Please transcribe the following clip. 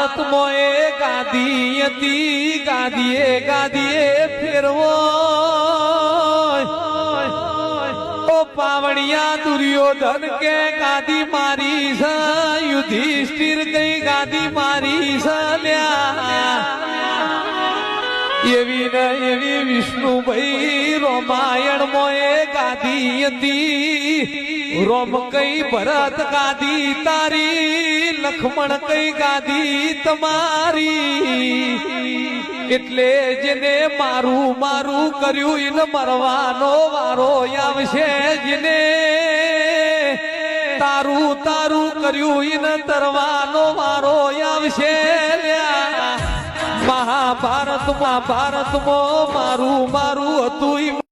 મહાભારતમાં એ ગાદી હતી, ગાદીએ ફેરવો ઓ પાવડિયા દુર્યોધન કે ગાદી મારી છે, યુધિષ્ઠિર કઈ ગાદી મારી છે લ્યા એવી ને એવી વિષ્ણુભાઈ રામાયણમાં એ ગાદી હતી, રોમ કઈ ભરત ગાદી તારી, લક્ષ્મણ કઈ ગાદી તમારી, એટલે જેને મારું મારું કર્યું એને મરવાનો વારો આવશે, જેને તારું તારું કર્યું એને તરવાનો વારો આવશે મહાભારતમાં મારું મારું હતું